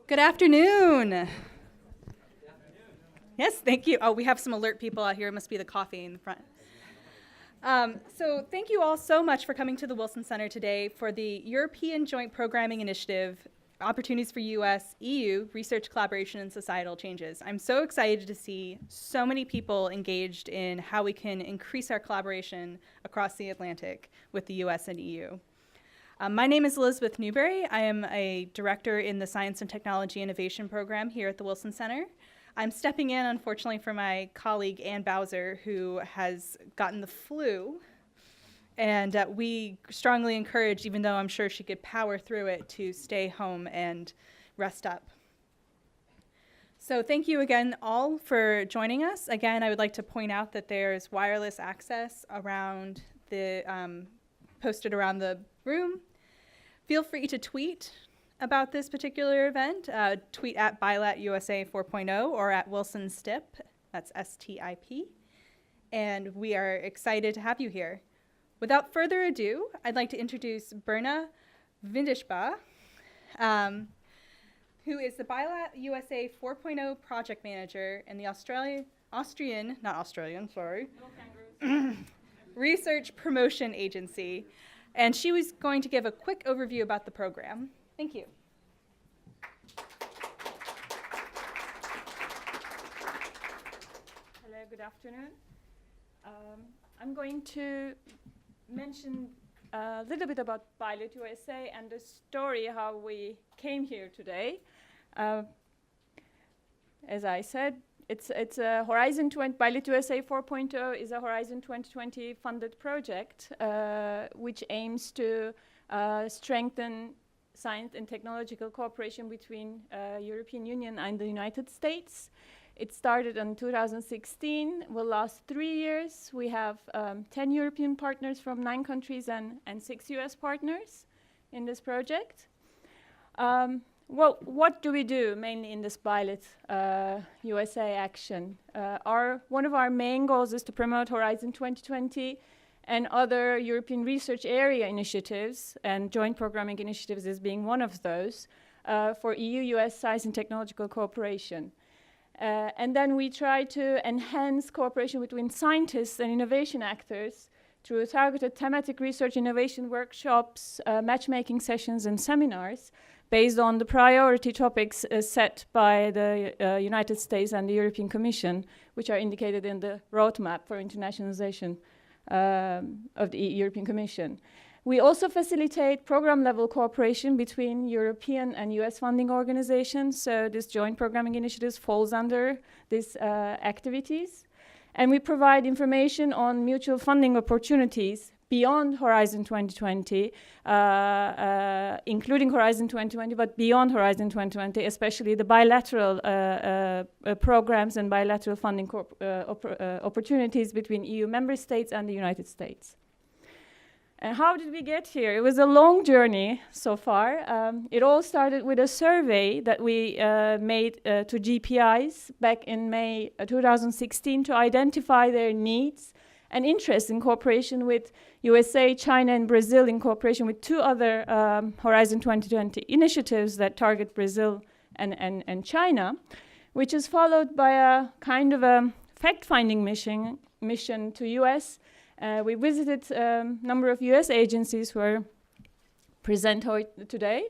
Good afternoon. Yes, thank you. Oh, we have some alert people out here. It must be the coffee in the front. So thank you all so much for coming to the Wilson Center today for the European Joint Programming Initiative, Opportunities for U.S. EU Research Collaboration and Societal Changes. I'm so excited to see so many people engaged in how we can increase our collaboration across the Atlantic with the U.S. and EU. My name is Elizabeth Newberry. I am a director in the Science and Technology Innovation Program here at the Wilson Center. I'm stepping in, unfortunately, for my colleague, Ann Bowser, who has gotten the flu. And we strongly encourage, even though I'm sure she could power through it, to stay home and rest up. So thank you again all for joining us. Again, I would like to point out that there's wireless access around the, posted around the room. Feel free to tweet about this particular event. Tweet at Bilat USA 4.0 or at Wilson STIP, that's S-T-I-P. And we are excited to have you here. Without further ado, I'd like to introduce Berna Vindishba, who is the Bilat USA 4.0 project manager and the Research Promotion Agency. And she was going to give a quick overview about the program. Thank you. Hello, good afternoon. I'm going to mention a little bit about Bilat USA and the story how we came here today. As I said, it's a Horizon 20, Bilat USA 4.0 is a Horizon 2020 funded project which aims to strengthen science and technological cooperation between European Union and the United States. It started in 2016, will last 3 years. We have 10 European partners from 9 countries and 6 US partners in this project. Well, what do we do mainly in this Bilat USA action? One of our main goals is to promote Horizon 2020 and other European research area initiatives, and joint programming initiatives is being one of those, for EU-US science and technological cooperation. And then we try to enhance cooperation between scientists and innovation actors through targeted thematic research innovation workshops, matchmaking sessions and seminars based on the priority topics set by the United States and the European Commission, which are indicated in the roadmap for internationalization of the European Commission. We also facilitate program-level cooperation between European and US funding organizations, so this joint programming initiative falls under these activities. And we provide information on mutual funding opportunities beyond Horizon 2020, including Horizon 2020, but beyond Horizon 2020, especially the bilateral programs and bilateral funding opportunities between EU member states and the United States. And how did we get here? It was a long journey so far. It all started with a survey that we made to JPIs back in May 2016 to identify their needs and interest in cooperation with USA, China, and Brazil, in cooperation with 2 other Horizon 2020 initiatives that target Brazil and China, which is followed by a kind of a fact-finding mission to US. We visited a number of US agencies who are present today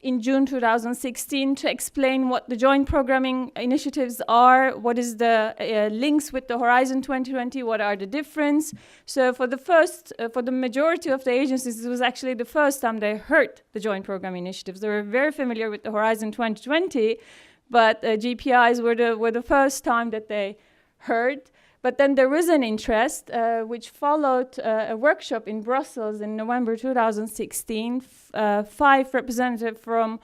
in June 2016 to explain what the joint programming initiatives are, what is the links with the Horizon 2020, what are the difference. So for the majority of the agencies, it was actually the first time they heard the joint programming initiatives. They were very familiar with the Horizon 2020, but JPIs were the first time that they heard. But then there was an interest which followed a workshop in Brussels in November 2016. 5 representatives from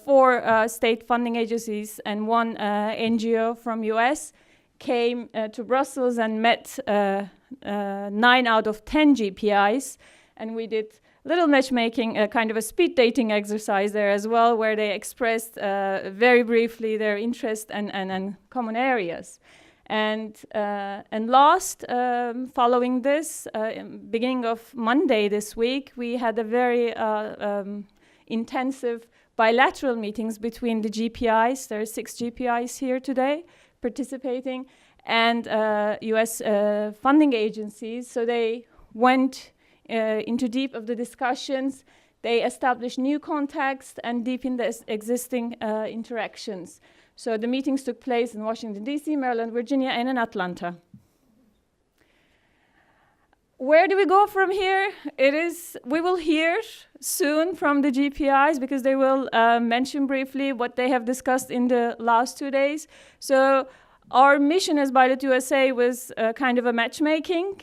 4 state funding agencies and 1 NGO from US came to Brussels and met 9 out of 10 JPIs. And we did little matchmaking, kind of a speed dating exercise there as well, where they expressed very briefly their interest and common areas. And last, following this, beginning of Monday this week, we had a very intensive bilateral meetings between the JPIs. There are 6 JPIs here today participating, and US funding agencies. So they went into deep of the discussions. They established new contacts and deepened the existing interactions. So the meetings took place in Washington, D.C., Maryland, Virginia, and in Atlanta. Where do we go from here? We will hear soon from the JPIs because they will mention briefly what they have discussed in the last 2 days. So our mission as Bilat USA was kind of a matchmaking.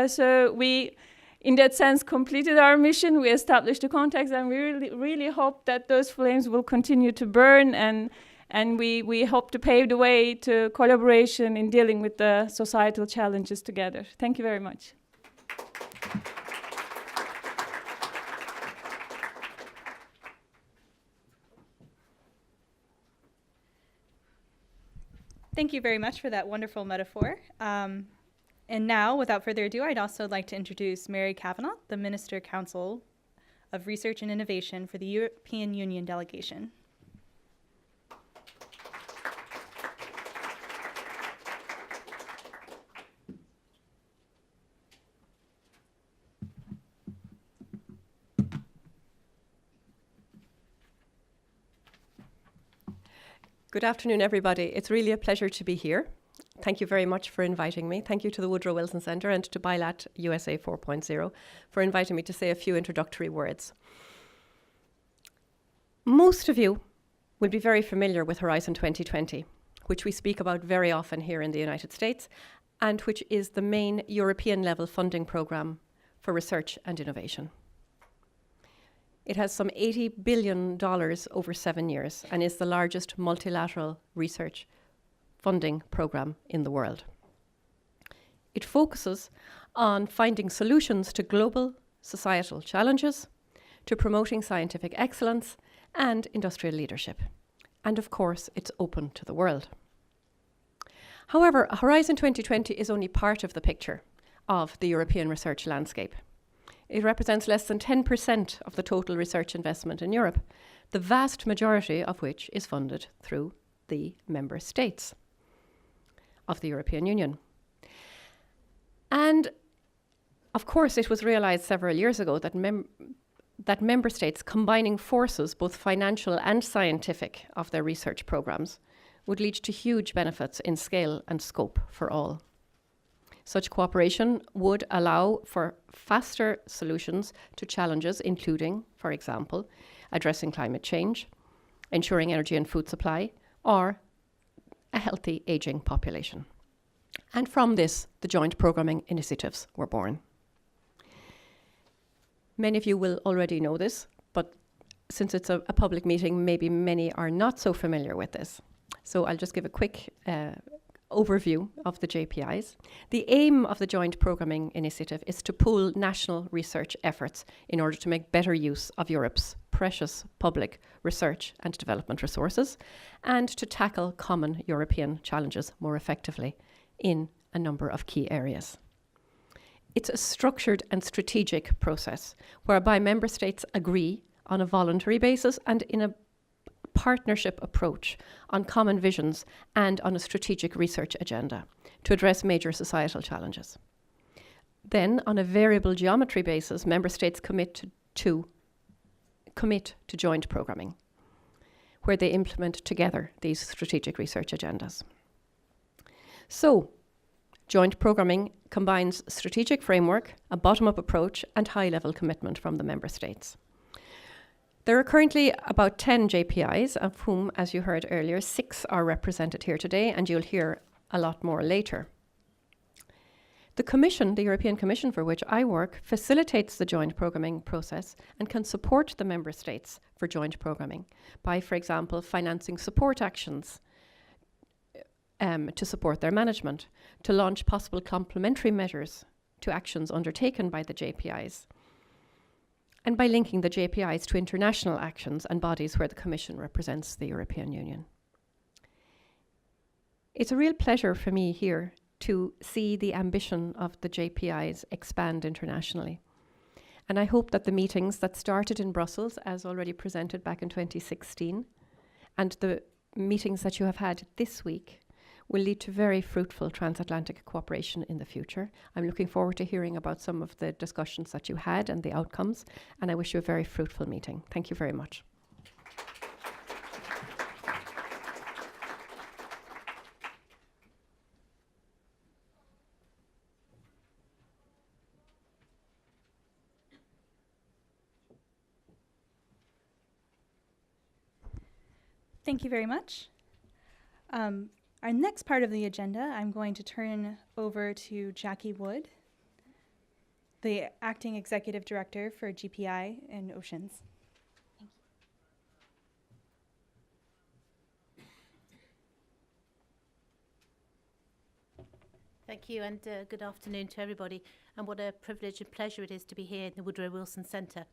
So we, in that sense, completed our mission. We established the contacts, and we really hope that those flames will continue to burn, and we hope to pave the way to collaboration in dealing with the societal challenges together. Thank you very much. Thank you very much for that wonderful metaphor. And now, without further ado, I'd also like to introduce Mary Kavanagh, the Minister Council of Research and Innovation for the European Union delegation. Good afternoon, everybody. It's really a pleasure to be here. Thank you very much for inviting me. Thank you to the Woodrow Wilson Centre and to Bilat USA 4.0 for inviting me to say a few introductory words. Most of you will be very familiar with Horizon 2020, which we speak about very often here in the United States, and which is the main European-level funding programme for research and innovation. It has some $80 billion over 7 years and is the largest multilateral research funding program in the world. It focuses on finding solutions to global societal challenges, to promoting scientific excellence and industrial leadership. And of course, it's open to the world. However, Horizon 2020 is only part of the picture of the European research landscape. It represents less than 10% of the total research investment in Europe, the vast majority of which is funded through the member states of the European Union. And of course, it was realized several years ago that member states combining forces, both financial and scientific, of their research programs would lead to huge benefits in scale and scope for all. Such cooperation would allow for faster solutions to challenges, including, for example, addressing climate change, ensuring energy and food supply, or a healthy aging population. And from this, the joint programming initiatives were born. Many of you will already know this, but since it's a public meeting, maybe many are not so familiar with this. So I'll just give a quick overview of the JPIs. The aim of the Joint Programming Initiative is to pool national research efforts in order to make better use of Europe's precious public research and development resources and to tackle common European challenges more effectively in a number of key areas. It's a structured and strategic process whereby member states agree on a voluntary basis and in a partnership approach on common visions and on a strategic research agenda to address major societal challenges. Then, on a variable geometry basis, member states commit to joint programming, where they implement together these strategic research agendas. So, joint programming combines strategic framework, a bottom-up approach, and high-level commitment from the member states. There are currently about 10 JPIs, of whom, as you heard earlier, 6 are represented here today, and you'll hear a lot more later. The Commission, the European Commission for which I work, facilitates the joint programming process and can support the member states for joint programming by, for example, financing support actions to support their management, to launch possible complementary measures to actions undertaken by the JPIs, and by linking the JPIs to international actions and bodies where the Commission represents the European Union. It's a real pleasure for me here to see the ambition of the JPIs expand internationally. And I hope that the meetings that started in Brussels, as already presented back in 2016, and the meetings that you have had this week will lead to very fruitful transatlantic cooperation in the future. I'm looking forward to hearing about some of the discussions that you had and the outcomes, and I wish you a very fruitful meeting. Thank you very much. Thank you very much. Our next part of the agenda, I'm going to turn over to Jackie Wood, the Acting Executive Director for GPI and Oceans. Thank you, and good afternoon to everybody. And what a privilege and pleasure it is to be here in the Woodrow Wilson Centre.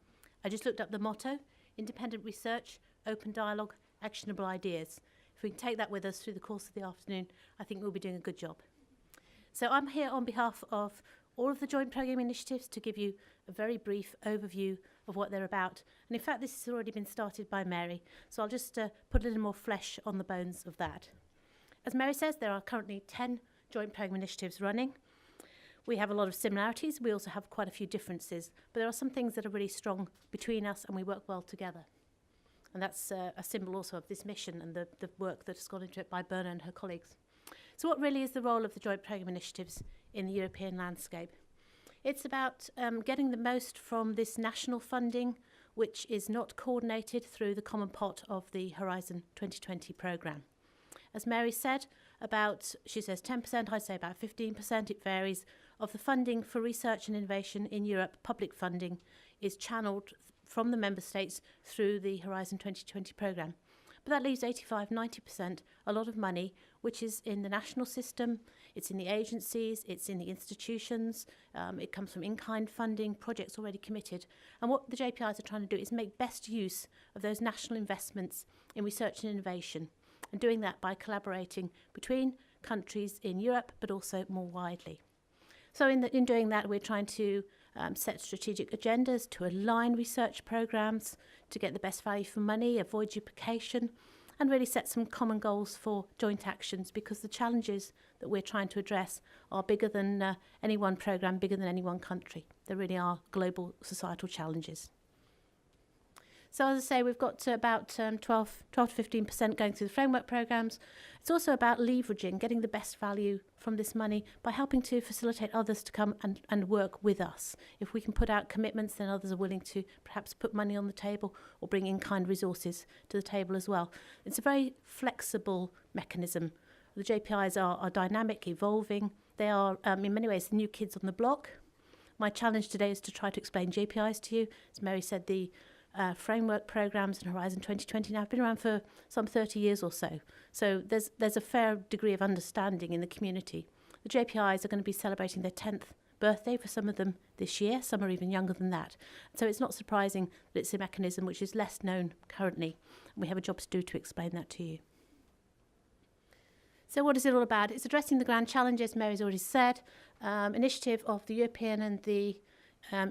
I just looked up the motto: independent research, open dialogue, actionable ideas. If we can take that with us through the course of the afternoon, I think we'll be doing a good job. So I'm here on behalf of all of the joint programme initiatives to give you a very brief overview of what they're about. And in fact, this has already been started by Mary, so I'll just put a little more flesh on the bones of that. As Mary says, there are currently 10 joint programme initiatives running. We have a lot of similarities. We also have quite a few differences, but there are some things that are really strong between us, and we work well together. And that's a symbol also of this mission and the work that has gone into it by Berna and her colleagues. So what really is the role of the joint programme initiatives in the European landscape? It's about getting the most from this national funding, which is not coordinated through the common pot of the Horizon 2020 programme. As Mary said, she says 10%, I say about 15%, it varies, of the funding for research and innovation in Europe, public funding, is channelled from the member states through the Horizon 2020 programme. But that leaves 85–90%, a lot of money, which is in the national system, it's in the agencies, it's in the institutions, it comes from in-kind funding, projects already committed. And what the JPIs are trying to do is make best use of those national investments in research and innovation, and doing that by collaborating between countries in Europe, but also more widely. So in doing that, we're trying to set strategic agendas to align research programmes, to get the best value for money, avoid duplication, and really set some common goals for joint actions, because the challenges that we're trying to address are bigger than any one programme, bigger than any one country. There really are global societal challenges. So as I say, we've got to about 12 to 15% going through the framework programmes. It's also about leveraging, getting the best value from this money by helping to facilitate others to come and work with us. If we can put out commitments, then others are willing to perhaps put money on the table or bring in-kind resources to the table as well. It's a very flexible mechanism. The JPIs are dynamic, evolving. They are, in many ways, the new kids on the block. My challenge today is to try to explain JPIs to you. As Mary said, the framework programmes and Horizon 2020 now have been around for some 30 years or so. So there's a fair degree of understanding in the community. The JPIs are going to be celebrating their 10th birthday for some of them this year. Some are even younger than that. So it's not surprising that it's a mechanism which is less known currently. And we have a job to do to explain that to you. So what is it all about? It's addressing the grand challenges, Mary's already said, initiative of the European and the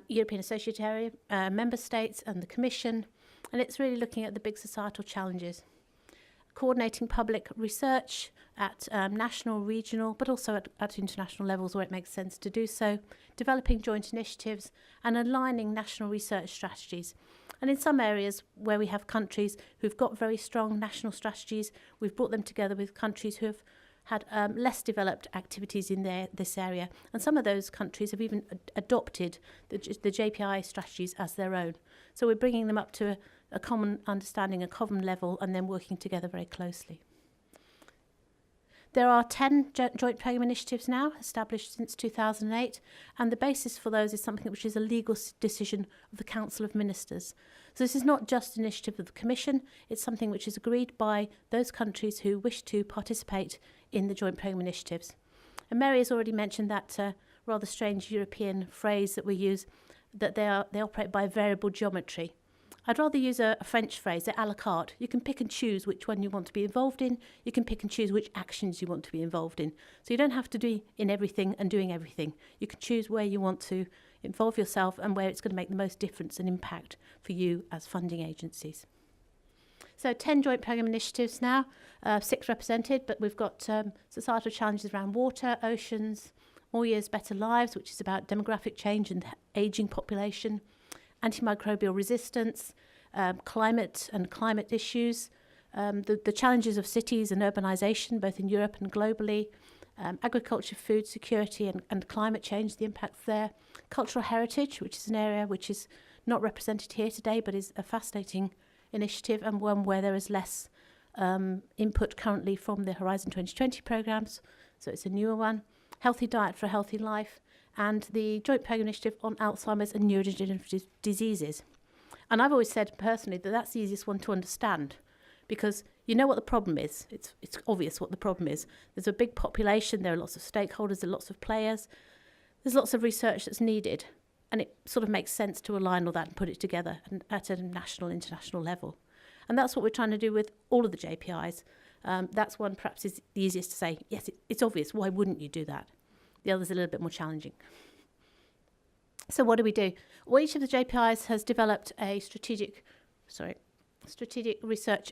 European Associate Area, member states and the Commission, and it's really looking at the big societal challenges. Coordinating public research at national, regional, but also at international levels where it makes sense to do so, developing joint initiatives and aligning national research strategies. And in some areas where we have countries who've got very strong national strategies, we've brought them together with countries who have had less developed activities in this area. And some of those countries have even adopted the JPI strategies as their own. So we're bringing them up to a common understanding, a common level, and then working together very closely. There are 10 joint programme initiatives now, established since 2008, and the basis for those is something which is a legal decision of the Council of Ministers. So this is not just an initiative of the Commission, it's something which is agreed by those countries who wish to participate in the joint programme initiatives. And Mary has already mentioned that rather strange European phrase that we use, that they operate by variable geometry. I'd rather use a French phrase, they're à la carte. You can pick and choose which one you want to be involved in. You can pick and choose which actions you want to be involved in. So you don't have to be in everything and doing everything. You can choose where you want to involve yourself and where it's going to make the most difference and impact for you as funding agencies. So 10 joint programme initiatives now, 6 represented, but we've got societal challenges around water, oceans, More Years, Better Lives, which is about demographic change and ageing population, antimicrobial resistance, climate and climate issues, the challenges of cities and urbanisation, both in Europe and globally, agriculture, food security and climate change, the impacts there, cultural heritage, which is an area which is not represented here today, but is a fascinating initiative and one where there is less input currently from the Horizon 2020 programmes, so it's a newer one. Healthy Diet for a Healthy Life, and the Joint Programme Initiative on Alzheimer's and neurodegenerative diseases. And I've always said personally that that's the easiest one to understand, because you know what the problem is. It's obvious what the problem is. There's a big population, there are lots of stakeholders, there are lots of players, there's lots of research that's needed, and it sort of makes sense to align all that and put it together and at a national, international level. And that's what we're trying to do with all of the JPIs. That's one perhaps is the easiest to say, yes, it's obvious, why wouldn't you do that? The other's a little bit more challenging. So what do? Well, each of the JPIs has developed a strategic research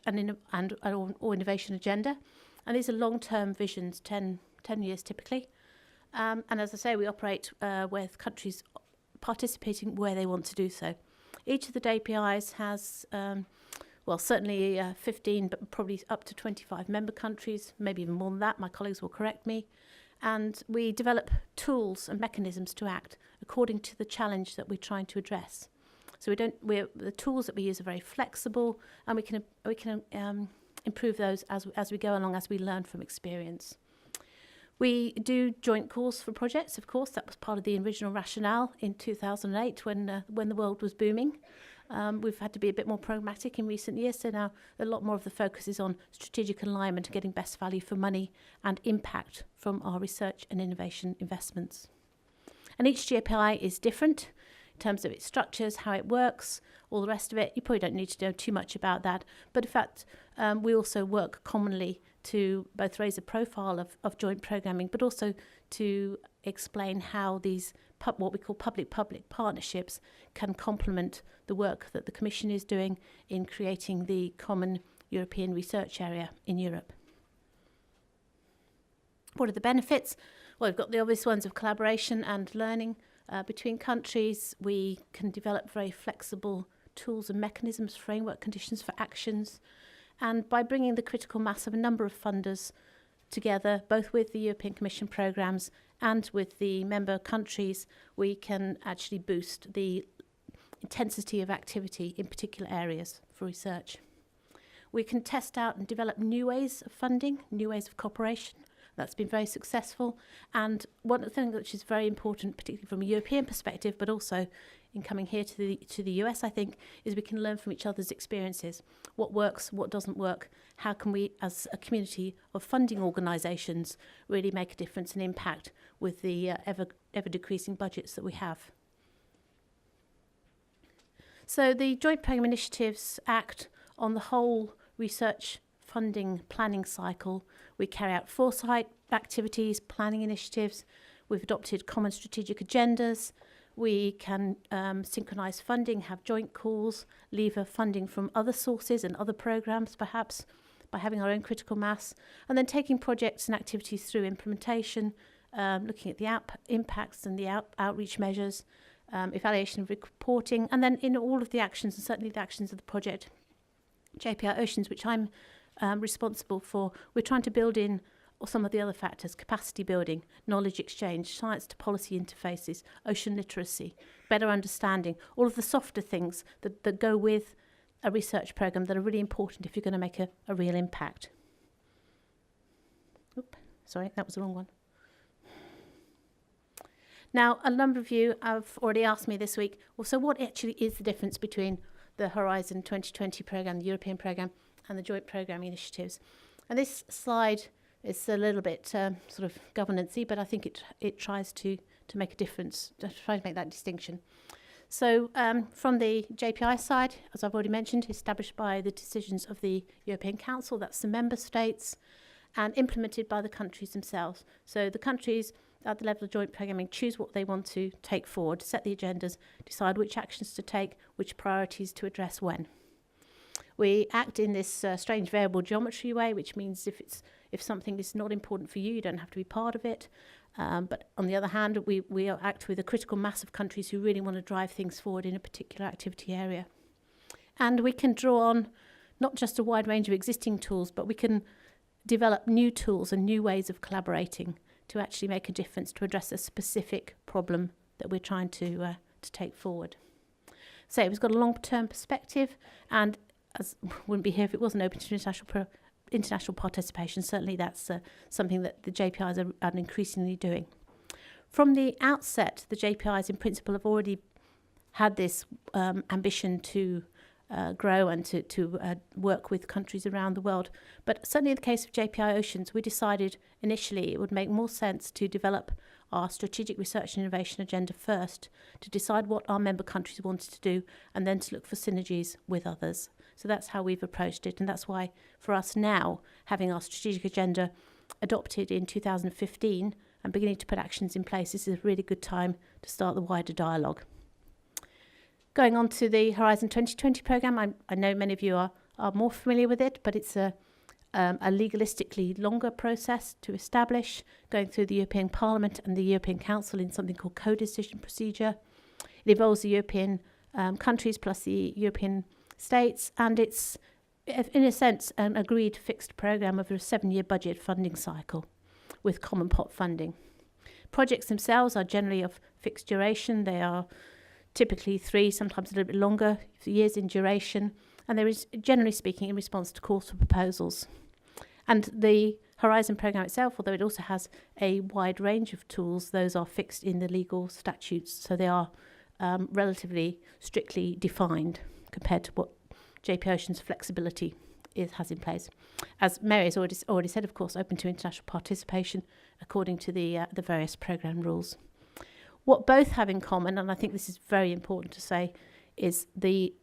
or innovation agenda. And these are long-term visions, 10 years typically. And as I say, we operate with countries participating where they want to do so. Each of the JPIs has, certainly 15, but probably up to 25 member countries, maybe even more than that. My colleagues will correct me. And we develop tools and mechanisms to act according to the challenge that we're trying to address. So the tools that we use are very flexible, and we can improve those as we go along, as we learn from experience. We do joint calls for projects, of course. That was part of the original rationale in 2008 when the world was booming. We've had to be a bit more pragmatic in recent years, so now a lot more of the focus is on strategic alignment, getting best value for money and impact from our research and innovation investments. And each JPI is different in terms of its structures, how it works, all the rest of it. You probably don't need to know too much about that, but in fact, we also work commonly to both raise a profile of joint programming, but also to explain how these what we call public-public partnerships can complement the work that the Commission is doing in creating the common European research area in Europe. What are the benefits? Well, we've got the obvious ones of collaboration and learning between countries. We can develop very flexible tools and mechanisms, framework conditions for actions. And by bringing the critical mass of a number of funders together, both with the European Commission programmes and with the member countries, we can actually boost the intensity of activity in particular areas for research. We can test out and develop new ways of funding, new ways of cooperation. That's been very successful. And one of the things which is very important, particularly from a European perspective, but also in coming here to the US, I think, is we can learn from each other's experiences. What works, what doesn't work, how can we, as a community of funding organisations, really make a difference and impact with the ever-decreasing budgets that we have. So the Joint Programme Initiatives act on the whole research funding planning cycle. We carry out foresight activities, planning initiatives. We've adopted common strategic agendas. We can synchronise funding, have joint calls, lever funding from other sources and other programmes, perhaps, by having our own critical mass, and then taking projects and activities through implementation, looking at the impacts and the outreach measures, evaluation of reporting, and then in all of the actions, and certainly the actions of the project, JPI Oceans, which I'm responsible for, we're trying to build in some of the other factors: capacity building, knowledge exchange, science to policy interfaces, ocean literacy, better understanding, all of the softer things that go with a research programme that are really important if you're going to make a real impact. Oops, sorry, that was the wrong one. Now, a number of you have already asked me this week, well, so what actually is the difference between the Horizon 2020 programme, the European programme, and the joint programming initiatives? And this slide is a little bit sort of governance-y, but I think it tries to make a difference, to try to make that distinction. So from the JPI side, as I've already mentioned, established by the decisions of the European Council, that's the member states, and implemented by the countries themselves. So the countries, at the level of joint programming, choose what they want to take forward, set the agendas, decide which actions to take, which priorities to address when. We act in this strange variable geometry way, which means if something is not important for you, you don't have to be part of it. But on the other hand, we act with a critical mass of countries who really want to drive things forward in a particular activity area. And we can draw on not just a wide range of existing tools, but we can develop new tools and new ways of collaborating to actually make a difference to address a specific problem that we're trying to take forward. So we've got a long-term perspective, and as wouldn't be here if it wasn't open to international participation. Certainly that's something that the JPIs are increasingly doing. From the outset, the JPIs in principle have already had this ambition to grow and to work with countries around the world. But certainly in the case of JPI Oceans, we decided initially it would make more sense to develop our strategic research and innovation agenda first, to decide what our member countries wanted to do, and then to look for synergies with others. So that's how we've approached it, and that's why for us now, having our strategic agenda adopted in 2015 and beginning to put actions in place, this is a really good time to start the wider dialogue. Going on to the Horizon 2020 programme, I know many of you are more familiar with it, but it's a legalistically longer process to establish, going through the European Parliament and the European Council in something called co-decision procedure. It involves the European countries plus the European states, and it's, in a sense, an agreed fixed programme over a 7-year budget funding cycle with common pot funding. Projects themselves are generally of fixed duration. They are typically 3, sometimes a little bit longer, years in duration, and there is, generally speaking, in response to calls for proposals. And the Horizon programme itself, although it also has a wide range of tools, those are fixed in the legal statutes, so they are relatively strictly defined compared to what JPI Ocean's flexibility has in place. As Mary has already said, of course, open to international participation according to the various programme rules. What both have in common, and I think this is very important to say, is the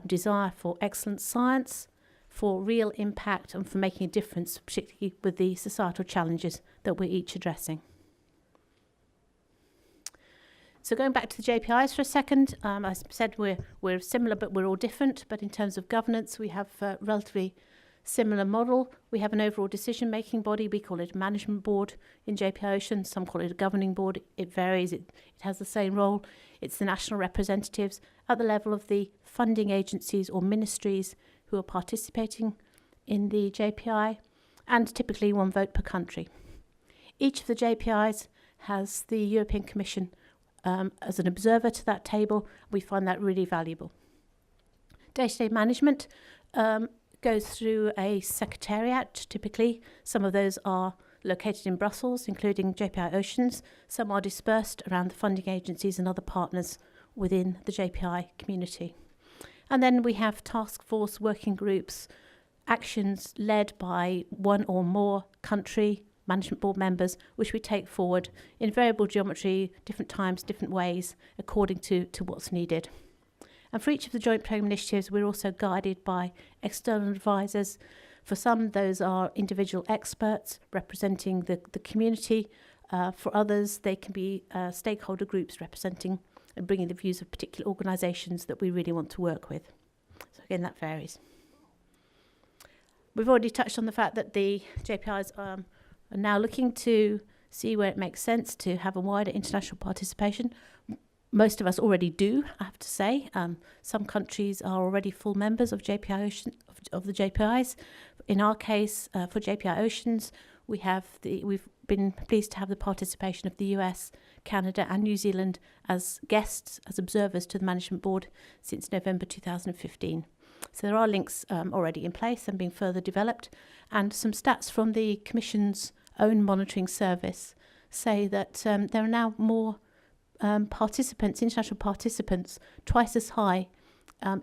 desire for excellent science, for real impact, and for making a difference, particularly with the societal challenges that we're each addressing. So going back to the JPIs for a second, as I said, we're similar, but we're all different. But in terms of governance, we have a relatively similar model. We have an overall decision-making body. We call it a management board in JPI Ocean. Some call it a governing board. It varies. It has the same role. It's the national representatives at the level of the funding agencies or ministries who are participating in the JPI, and typically 1 vote per country. Each of the JPIs has the European Commission as an observer to that table. We find that really valuable. Day-to-day management goes through a secretariat, typically. Some of those are located in Brussels, including JPI Oceans. Some are dispersed around the funding agencies and other partners within the JPI community. And then we have task force working groups, actions led by 1 or more country management board members, which we take forward in variable geometry, different times, different ways, according to what's needed. And for each of the joint programme initiatives, we're also guided by external advisors. For some, those are individual experts representing the community. For others, they can be stakeholder groups representing and bringing the views of particular organisations that we really want to work with. So again, that varies. We've already touched on the fact that the JPIs are now looking to see where it makes sense to have a wider international participation. Most of us already do, I have to say. Some countries are already full members of JPI Ocean, of the JPIs. In our case, for JPI Oceans, we've been pleased to have the participation of the US, Canada and New Zealand as guests, as observers to the management board since November 2015. So there are links already in place and being further developed. And some stats from the Commission's own monitoring service say that there are now more participants, international participants, twice as high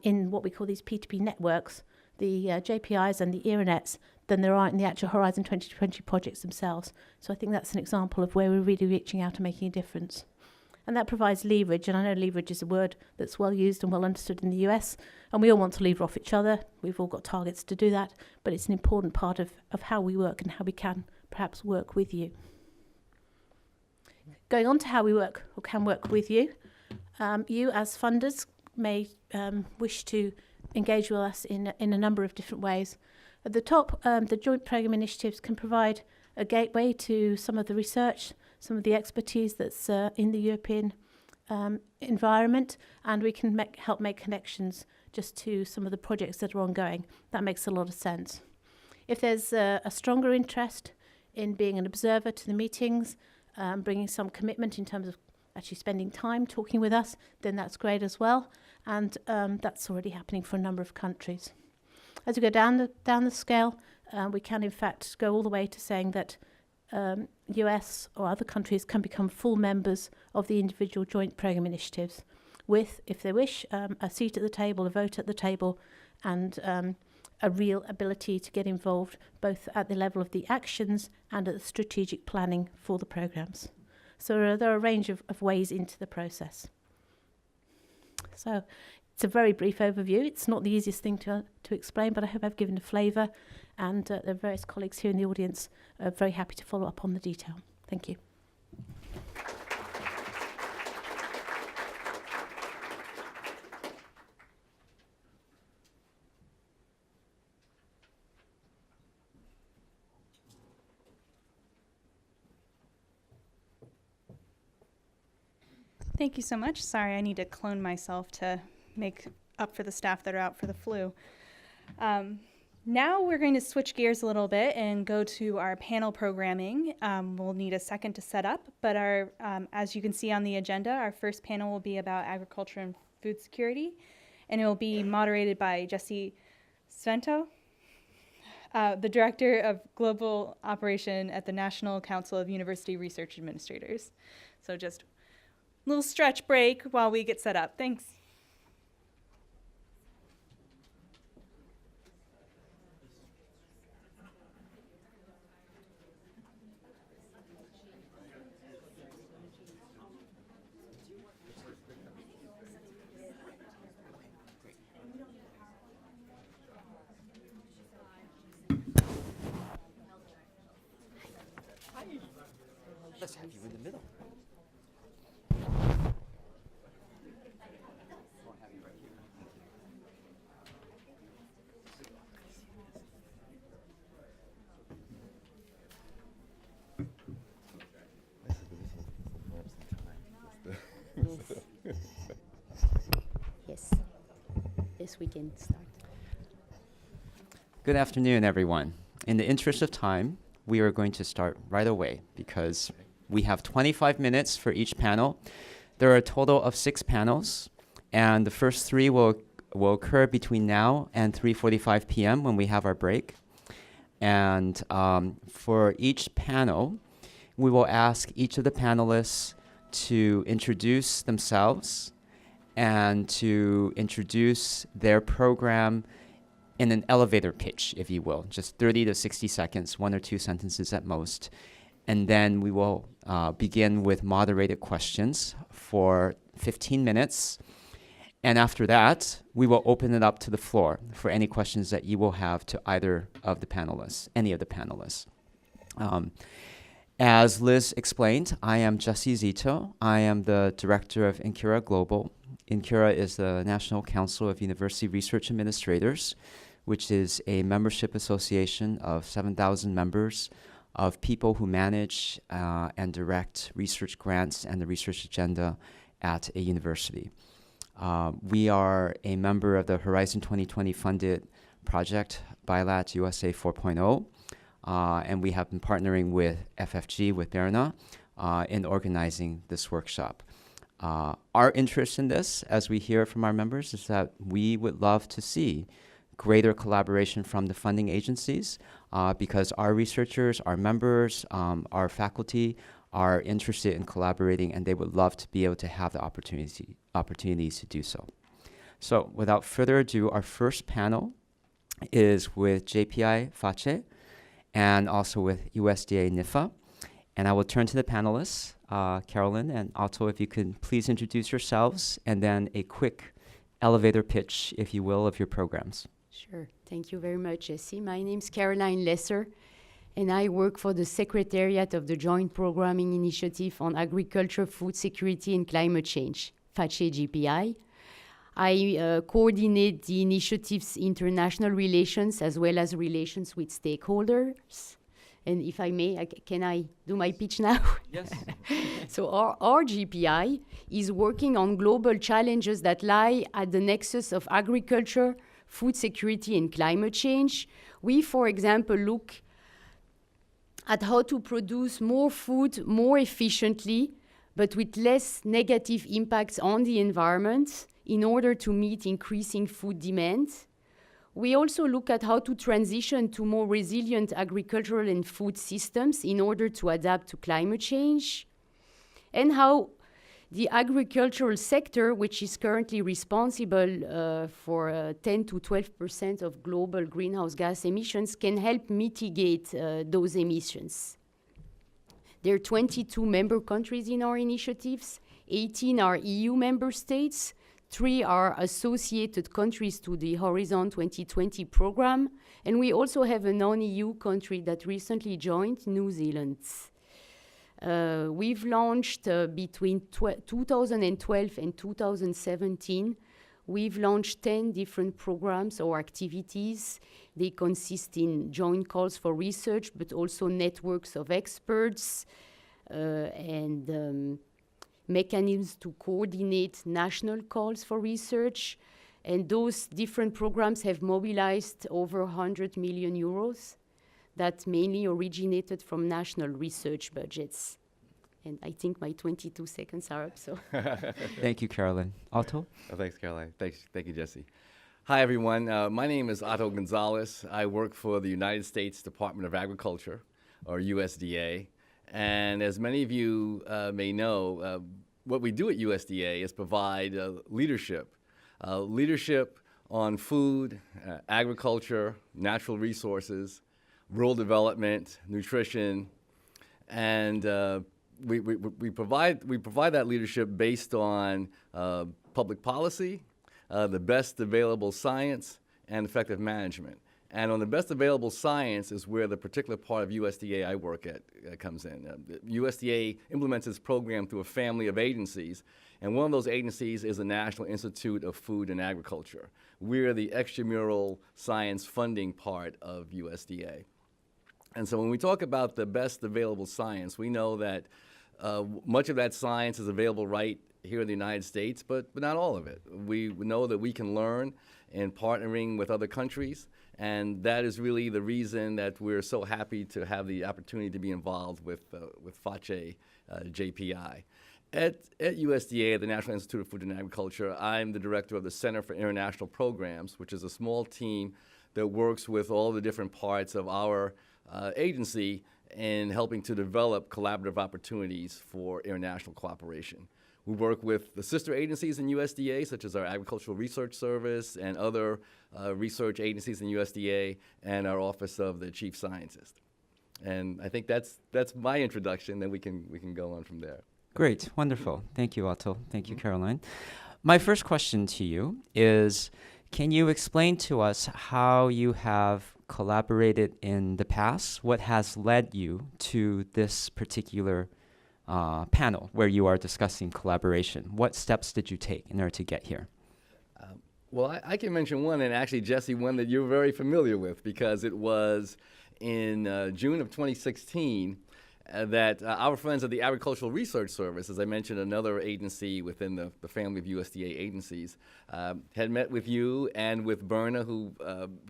in what we call these P2P networks, the JPIs and the ERANETs, than there are in the actual Horizon 2020 projects themselves. So I think that's an example of where we're really reaching out and making a difference. And that provides leverage, and I know leverage is a word that's well used and well understood in the US, and we all want to lever off each other. We've all got targets to do that, but it's an important part of how we work and how we can perhaps work with you. Going on to how we work or can work with you, you as funders may wish to engage with us in a number of different ways. At the top, the joint programme initiatives can provide a gateway to some of the research, some of the expertise that's in the European environment, and we can help make connections just to some of the projects that are ongoing. That makes a lot of sense. If there's a stronger interest in being an observer to the meetings, bringing some commitment in terms of actually spending time talking with us, then that's great as well. And that's already happening for a number of countries. As we go down the scale, we can in fact go all the way to saying that US or other countries can become full members of the individual joint programme initiatives with, if they wish, a seat at the table, a vote at the table, and a real ability to get involved both at the level of the actions and at the strategic planning for the programmes. So there are a range of ways into the process. So it's a very brief overview. It's not the easiest thing to explain, but I hope I've given a flavour, and there are various colleagues here in the audience are very happy to follow up on the detail. Thank you. Thank you so much. Sorry, I need to clone myself to make up for the staff that are out for the flu. Now we're going to switch gears a little bit and go to our panel programming. We'll need a second to set up, but as you can see on the agenda, our first panel will be about agriculture and food security, and it will be moderated by Jesse Svento, the Director of Global Operation at the National Council of University Research Administrators. So just a little stretch break while we get set up. Thanks. Let's have you in the middle. Yes, we can start. Good afternoon, everyone. In the interest of time, we are going to start right away because we have 25 minutes for each panel. There are a total of 6 panels, and the first 3 will occur between now and 3:45 p.m. when we have our break. And for each panel, we will ask each of the panelists to introduce themselves and to introduce their program in an elevator pitch, if you will, just 30 to 60 seconds, 1 or 2 sentences at most. And then we will begin with moderated questions for 15 minutes. And after that, we will open it up to the floor for any questions that you will have to either of the panelists, any of the panelists. As Liz explained, I am Jesse Zito. I am the director of INCURA Global. INCURA is the National Council of University Research Administrators, which is a membership association of 7,000 members of people who manage and direct research grants and the research agenda at a university. We are a member of the Horizon 2020 funded project, Bilat USA 4.0, and we have been partnering with FFG, with Berna, in organizing this workshop. Our interest in this, as we hear from our members, is that we would love to see greater collaboration from the funding agencies because our researchers, our members, our faculty are interested in collaborating, and they would love to be able to have the opportunities to do so. So without further ado, our first panel is with JPI FACE and also with USDA NIFA. And I will turn to the panelists, Carolyn and Otto, if you could please introduce yourselves, and then a quick elevator pitch, if you will, of your programs. Sure. Thank you very much, Jesse. My name's Caroline Lesser, and I work for the Secretariat of the Joint Programming Initiative on Agriculture, Food Security and Climate Change, FACE JPI. I coordinate the initiative's international relations as well as relations with stakeholders. And if I may, can I do my pitch now? Yes. So our JPI is working on global challenges that lie at the nexus of agriculture, food security, and climate change. We, for example, look at how to produce more food more efficiently, but with less negative impacts on the environment in order to meet increasing food demand. We also look at how to transition to more resilient agricultural and food systems in order to adapt to climate change, and how the agricultural sector, which is currently responsible for 10 to 12% of global greenhouse gas emissions, can help mitigate those emissions. There are 22 member countries in our initiatives, 18 are EU member states, 3 are associated countries to the Horizon 2020 program, and we also have a non-EU country that recently joined, New Zealand. We've launched between 2012 and 2017, we've launched 10 different programs or activities. They consist in joint calls for research, but also networks of experts and mechanisms to coordinate national calls for research. And those different programs have mobilized over 100 million euros that mainly originated from national research budgets. And I think my 22 seconds are up, so. Thank you, Carolyn. Otto? Oh, thanks, Caroline. Thank you, Jesse. Hi, everyone. My name is Otto Gonzales. I work for the United States Department of Agriculture, or USDA. And as many of you may know, what we do at USDA is provide leadership. Leadership on food, agriculture, natural resources, rural development, nutrition, and we provide that leadership based on public policy, the best available science, and effective management. And on the best available science is where the particular part of USDA I work at comes in. USDA implements its program through a family of agencies, and one of those agencies is the National Institute of Food and Agriculture. We're the extramural science funding part of USDA. And so when we talk about the best available science, we know that much of that science is available right here in the United States, but not all of it. We know that we can learn in partnering with other countries, and that is really the reason that we're so happy to have the opportunity to be involved with FACE JPI. At USDA, the National Institute of Food and Agriculture, I'm the director of the Center for International Programs, which is a small team that works with all the different parts of our agency in helping to develop collaborative opportunities for international cooperation. We work with the sister agencies in USDA, such as our Agricultural Research Service and other research agencies in USDA, and our Office of the Chief Scientist. And I think that's my introduction, then we can go on from there. Great, wonderful. Thank you, Otto. Thank you, Caroline. My first question to you is, can you explain to us how you have collaborated in the past? What has led you to this particular panel where you are discussing collaboration? What steps did you take in order to get here? Well, I can mention one, and actually, Jesse, one that you're very familiar with, because it was in June of 2016 that our friends at the Agricultural Research Service, as I mentioned, another agency within the family of USDA agencies, had met with you and with Berna, who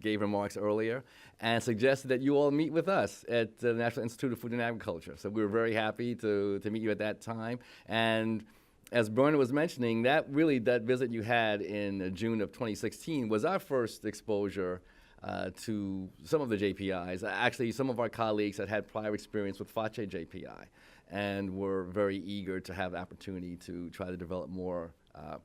gave remarks earlier, and suggested that you all meet with us at the National Institute of Food and Agriculture. So we were very happy to meet you at that time. And as Berna was mentioning, that visit you had in June of 2016 was our first exposure to some of the JPIs. Actually, some of our colleagues had prior experience with FACE JPI and were very eager to have the opportunity to try to develop more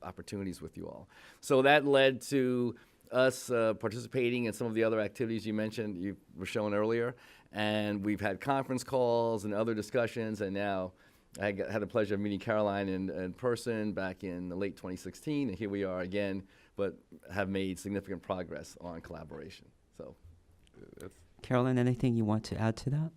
opportunities with you all. So that led to us participating in some of the other activities you mentioned, you were shown earlier, and we've had conference calls and other discussions, and now I had the pleasure of meeting Caroline in person back in late 2016, and here we are again, but have made significant progress on collaboration. So Carolyn, anything you want to add to that?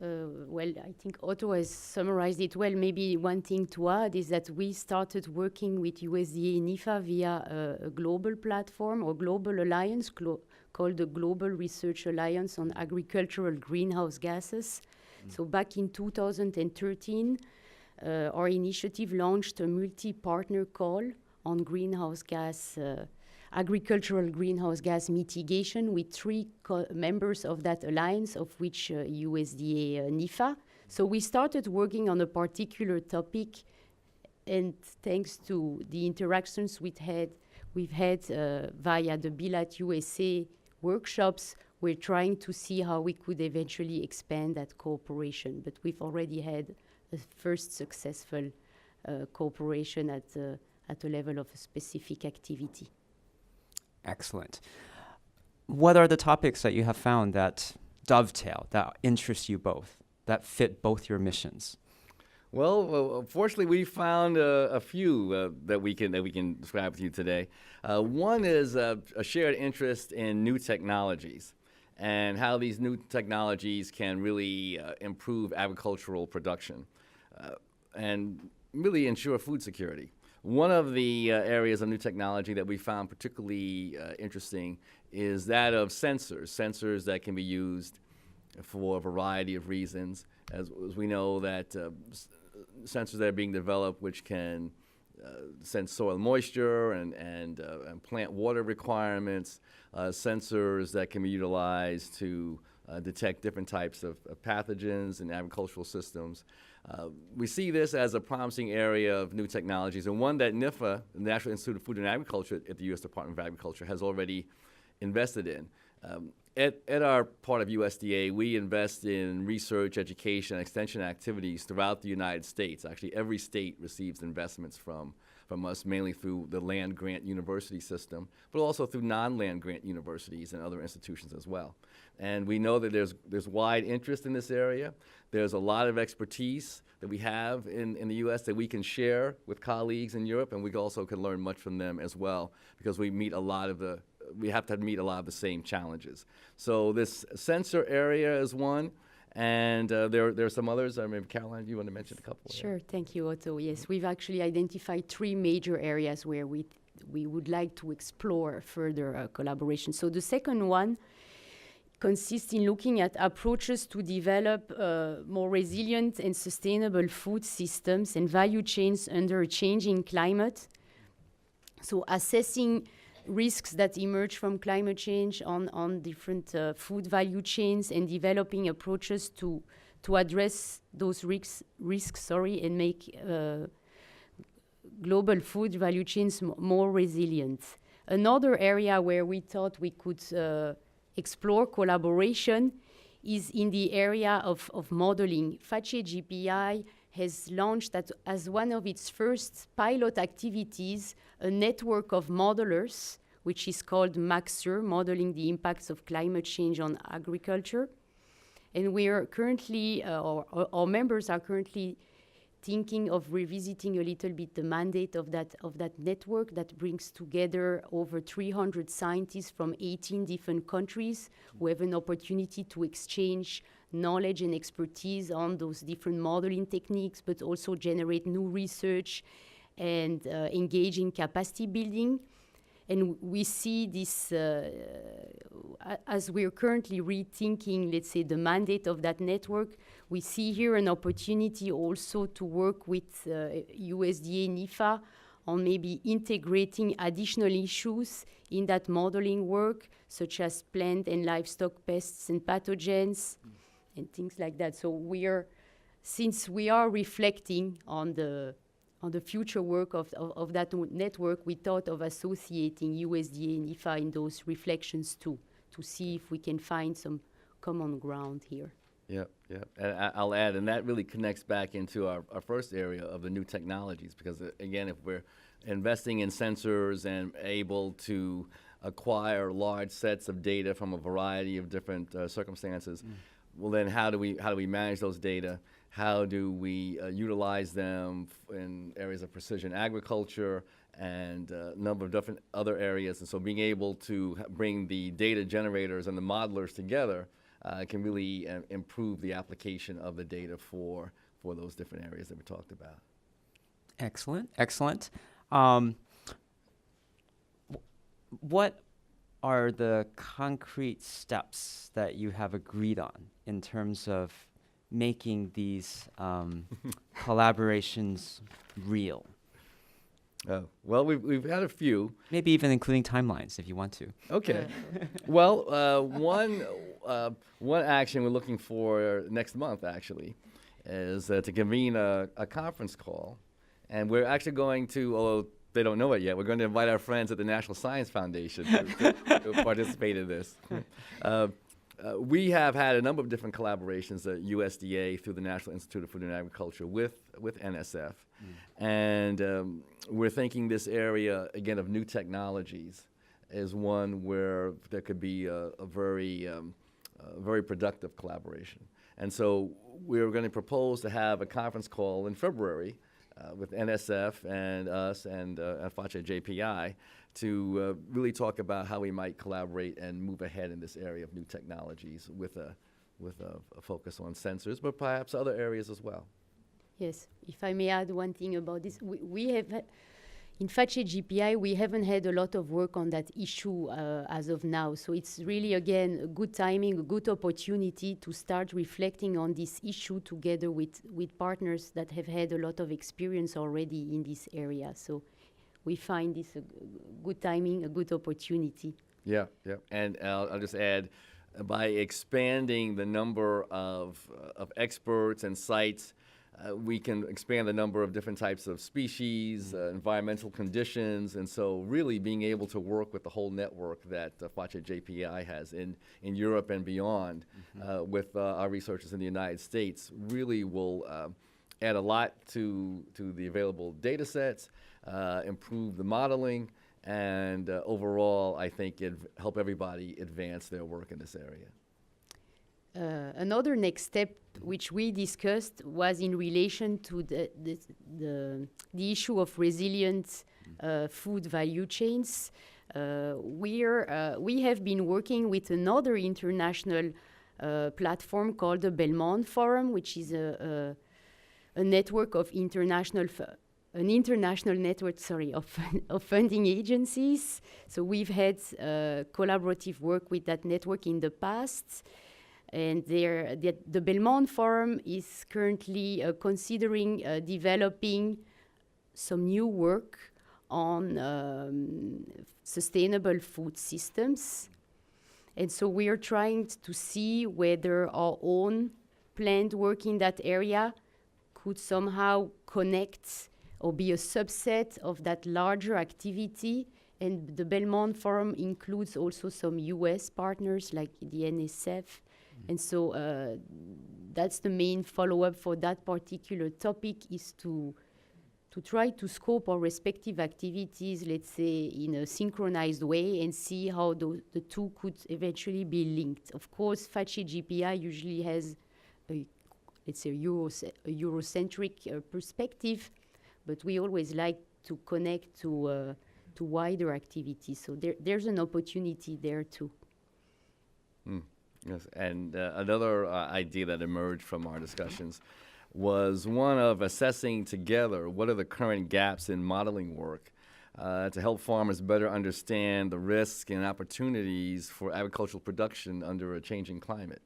Well, I think Otto has summarized it well. Maybe one thing to add is that we started working with USDA NIFA via a global platform or global alliance called the Global Research Alliance on Agricultural Greenhouse Gases. So back in 2013, our initiative launched a multi-partner call on greenhouse gas agricultural greenhouse gas mitigation with 3 members of that alliance, of which USDA NIFA. So we started working on a particular topic, and thanks to the interactions we've had via the bilateral USA workshops, we're trying to see how we could eventually expand that cooperation. But we've already had a first successful cooperation at the level of a specific activity. Excellent. What are the topics that you have found that dovetail, that interest you both, that fit both your missions? Well, fortunately, we found a few that we can describe with you today. One is a shared interest in new technologies and how these new technologies can really improve agricultural production and really ensure food security. One of the areas of new technology that we found particularly interesting is that of sensors that can be used for a variety of reasons. As we know that sensors that are being developed which can sense soil moisture and plant water requirements, sensors that can be utilized to detect different types of pathogens in agricultural systems. We see this as a promising area of new technologies, and one that NIFA, the National Institute of Food and Agriculture at the U.S. Department of Agriculture, has already invested in. At our part of USDA, we invest in research, education, and extension activities throughout the United States. Actually, every state receives investments from us, mainly through the land-grant university system, but also through non-land grant universities and other institutions as well. And we know that there's wide interest in this area. There's a lot of expertise that we have in the U.S. that we can share with colleagues in Europe, and we also can learn much from them as well, because we have to meet a lot of the same challenges. So this sensor area is one, and there are some others. Maybe Caroline, you want to mention a couple? Sure, thank you, Otto. Yes, we've actually identified 3 major areas where we would like to explore further collaboration. So the second one consists in looking at approaches to develop more resilient and sustainable food systems and value chains under a changing climate. So assessing risks that emerge from climate change on different food value chains and developing approaches to address those risks, and make global food value chains more resilient. Another area where we thought we could explore collaboration is in the area of modeling. FACE JPI has launched as one of its first pilot activities a network of modelers, which is called MAXER, Modeling the Impacts of Climate Change on Agriculture. And we are currently, our members are currently thinking of revisiting a little bit the mandate of that network that brings together over 300 scientists from 18 different countries who have an opportunity to exchange knowledge and expertise on those different modeling techniques, but also generate new research and engage in capacity building. And we see this, as we're currently rethinking, let's say, the mandate of that network, we see here an opportunity also to work with USDA NIFA on maybe integrating additional issues in that modeling work, such as plant and livestock pests and pathogens, and things like that. So since we are reflecting on the future work of that network, we thought of associating USDA and NIFA in those reflections too, to see if we can find some common ground here. Yep. And I'll add, and that really connects back into our first area of the new technologies, because again, if we're investing in sensors and able to acquire large sets of data from a variety of different circumstances, well, then how do we manage those data? How do we utilize them in areas of precision agriculture and a number of different other areas. And so being able to bring the data generators and the modelers together can really improve the application of the data for those different areas that we talked about. Excellent, excellent. What are the concrete steps that you have agreed on in terms of making these collaborations real? Well, we've had a few. Maybe even including timelines if you want to. Okay. Well, one action we're looking for next month, actually, is to convene a conference call. And we're actually going to, although they don't know it yet, we're going to invite our friends at the National Science Foundation to participate in this. We have had a number of different collaborations at USDA through the National Institute of Food and Agriculture with NSF. And we're thinking this area, again, of new technologies is one where there could be a very productive collaboration. And so we're going to propose to have a conference call in February with NSF and us and FACE JPI to really talk about how we might collaborate and move ahead in this area of new technologies with a focus on sensors, but perhaps other areas as well. Yes, if I may add one thing about this, we have, in FACE JPI, we haven't had a lot of work on that issue as of now. So it's really, again, a good timing, a good opportunity to start reflecting on this issue together with partners that have had a lot of experience already in this area. So we find this a good timing, a good opportunity. Yeah. And I'll just add, by expanding the number of experts and sites, we can expand the number of different types of species, environmental conditions, and so really being able to work with the whole network that FACE JPI has in Europe and beyond with our researchers in the United States really will add a lot to the available data sets, improve the modeling, and overall, I think help everybody advance their work in this area. Another next step which we discussed was in relation to the issue of resilient food value chains. We have been working with another international platform called the Belmont Forum, which is a network of an international network, of funding agencies. So we've had collaborative work with that network in the past. And the Belmont Forum is currently considering developing some new work on sustainable food systems. And so we are trying to see whether our own planned work in that area could somehow connect or be a subset of that larger activity. And the Belmont Forum includes also some US partners like the NSF. And so that's the main follow-up for that particular topic, is to try to scope our respective activities, let's say, in a synchronized way and see how the two could eventually be linked. Of course, FACE JPI usually has a Eurocentric perspective, but we always like to connect to wider activities. So there's an opportunity there too. Yes, and another idea that emerged from our discussions was one of assessing together what are the current gaps in modeling work to help farmers better understand the risks and opportunities for agricultural production under a changing climate.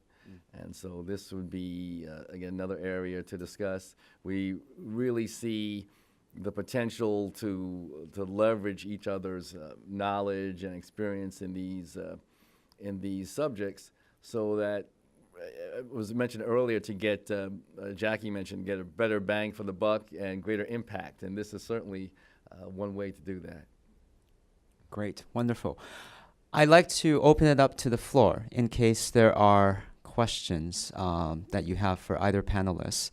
And so this would be, again, another area to discuss. We really see the potential to leverage each other's knowledge and experience in these subjects, so that it was mentioned earlier to get, Jackie mentioned, get a better bang for the buck and greater impact. And this is certainly one way to do that. Great, wonderful. I'd like to open it up to the floor in case there are questions that you have for either panelists.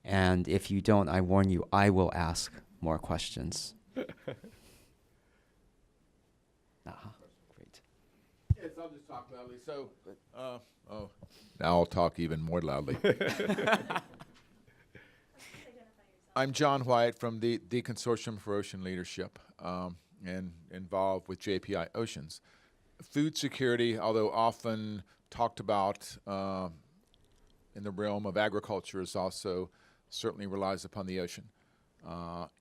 And if you don't, I warn you, I will ask more questions. Great. Yes, I'll just talk loudly. So, now I'll talk even more loudly. I'm John White from the Consortium for Ocean Leadership and involved with JPI Oceans. Food security, although often talked about in the realm of agriculture, is also certainly relies upon the ocean.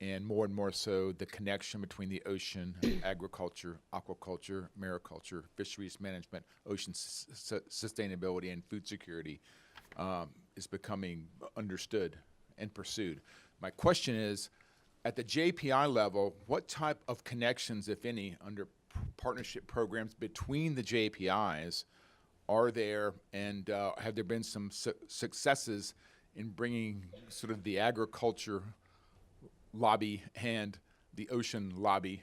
And more so the connection between the ocean, agriculture, aquaculture, mariculture, fisheries management, ocean sustainability, and food security is becoming understood and pursued. My question is, at the JPI level, what type of connections, if any, under partnership programs between the JPIs are there, and have there been some successes in bringing sort of the agriculture lobby and the ocean lobby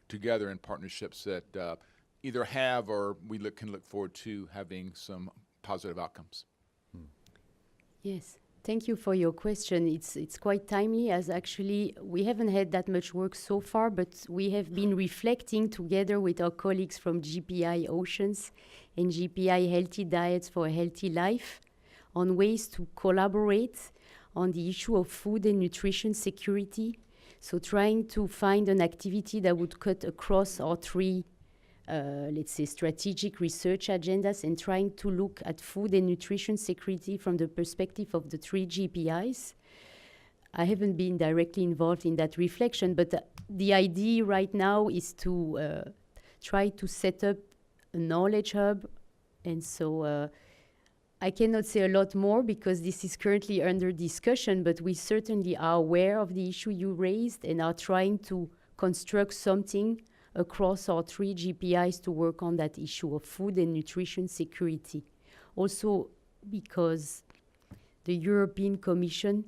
together in partnerships that either have or we can look forward to having some positive outcomes? Yes. Thank you for your question. It's quite timely, as actually we haven't had that much work so far, but we have been reflecting together with our colleagues from JPI Oceans and JPI Healthy Diets for a Healthy Life on ways to collaborate on the issue of food and nutrition security. So trying to find an activity that would cut across our three let's say, strategic research agendas, and trying to look at food and nutrition security from the perspective of the three JPIs. I haven't been directly involved in that reflection, but the idea right now is to try to set up a knowledge hub. And so I cannot say a lot more because this is currently under discussion, but we certainly are aware of the issue you raised and are trying to construct something across our three JPIs to work on that issue of food and nutrition security. Also because the European Commission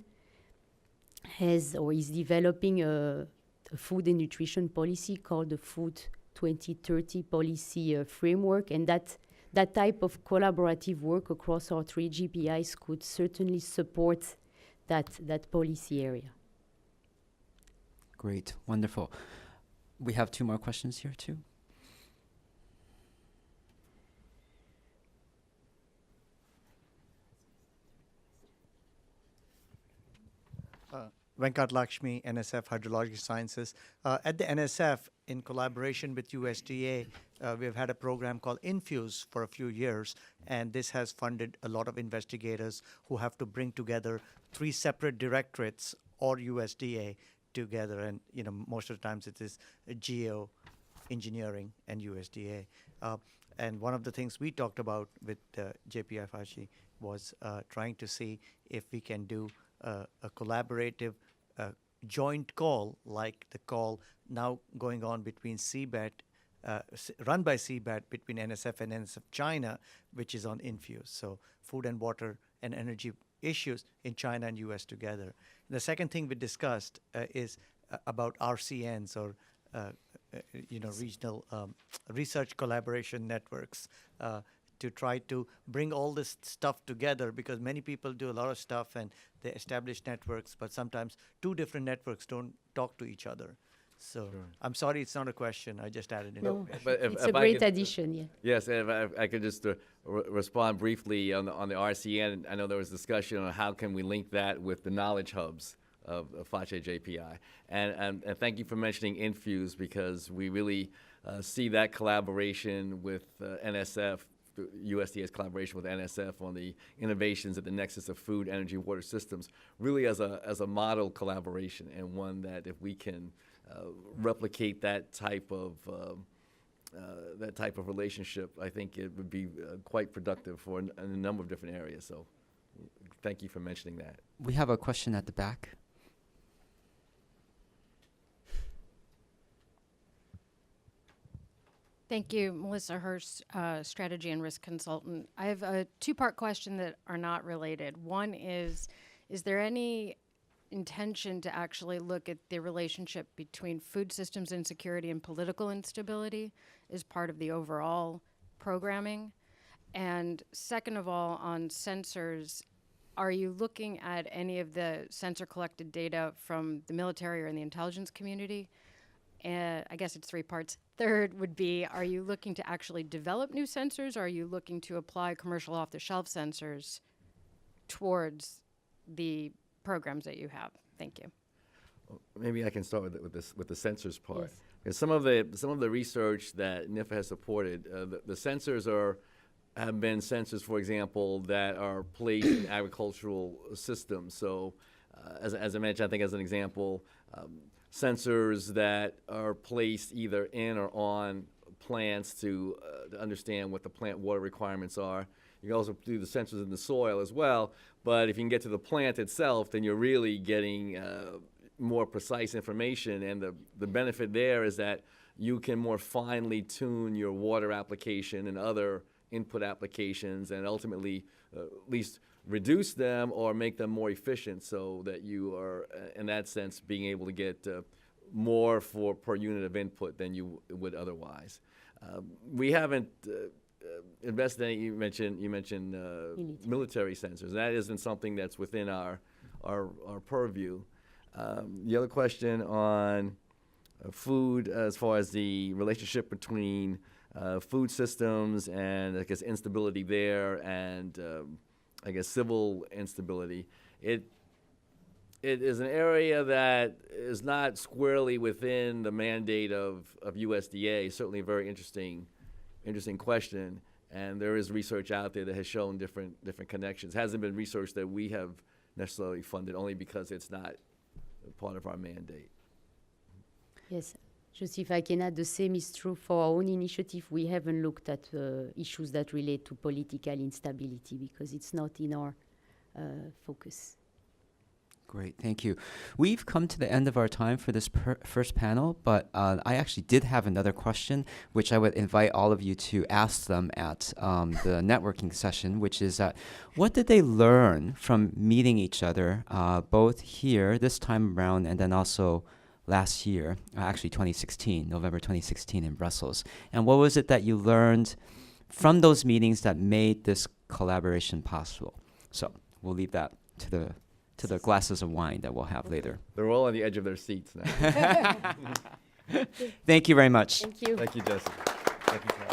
has or is developing a food and nutrition policy called the Food 2030 Policy Framework, and that type of collaborative work across our three JPIs could certainly support that policy area. Great, wonderful. We have two more questions here too. Venkatalakshmi NSF Hydrological Sciences. At the NSF, in collaboration with USDA, we've had a program called Infuse for a few years, and this has funded a lot of investigators who have to bring together three separate directorates or USDA together, and most of the times it is geo engineering and USDA. And one of the things we talked about with JPI Fashi was trying to see if we can do a collaborative joint call, like the call now going on between CBET, run by CBET between NSF and NSF China, which is on Infuse. So food and water and energy issues in China and US together. And the second thing we discussed is about RCNs, or regional research collaboration networks, to try to bring all this stuff together, because many people do a lot of stuff and they establish networks, but sometimes two different networks don't talk to each other. So I'm sorry, it's not a question. I just added it. No, But it's a great addition, yeah. Yes, and if I could just respond briefly on the RCN. I know there was discussion on how can we link that with the knowledge hubs of FACE JPI. And thank you for mentioning Infuse, because we really see that collaboration with NSF, USDA's collaboration with NSF on the innovations at the nexus of food, energy, water systems, really as a model collaboration, and one that if we can replicate that type of relationship, I think it would be quite productive for in a number of different areas. So thank you for mentioning that. We have a question at the back. Thank you, Melissa Hurst, strategy and risk consultant. I have a two-part question that are not related. One is there any intention to actually look at the relationship between food systems insecurity and political instability as part of the overall programming? And second of all, on sensors, are you looking at any of the sensor collected data from the military or in the intelligence community? And I guess it's three parts. Third would be, are you looking to actually develop new sensors, or are you looking to apply commercial off-the-shelf sensors towards the programs that you have? Thank you. Maybe I can start with the sensors part. Yes. Because some of the research that NIFA has supported, the sensors have been sensors, for example, that are placed in agricultural systems. So, as I mentioned, I think as an example, sensors that are placed either in or on plants to understand what the plant water requirements are. You can also do the sensors in the soil as well, but if you can get to the plant itself, then you're really getting more precise information, and the benefit there is that you can more finely tune your water application and other input applications, and ultimately at least reduce them or make them more efficient, so that you are, in that sense, being able to get more per unit of input than you would otherwise. We haven't invested any. You mentioned military sensors. That isn't something that's within our purview. The other question on food, as far as the relationship between food systems and, I guess, instability there, and I guess civil instability. It is an area that is not squarely within the mandate of USDA. Certainly a very interesting question, and there is research out there that has shown different connections. Hasn't been research that we have necessarily funded, only because it's not part of our mandate. Yes, just if I can add, the same is true for our own initiative. We haven't looked at issues that relate to political instability because it's not in our focus. Great, thank you. We've come to the end of our time for this first panel, but I actually did have another question, which I would invite all of you to ask them at the networking session, which is what did they learn from meeting each other, both here this time around and then also last year, actually 2016, November 2016 in Brussels. And what was it that you learned from those meetings that made this collaboration possible? So we'll leave that to the glasses of wine that we'll have later. They're all on the edge of their seats now. Thank you very much. Thank you. Thank you, Jesse. Thank you, Tom.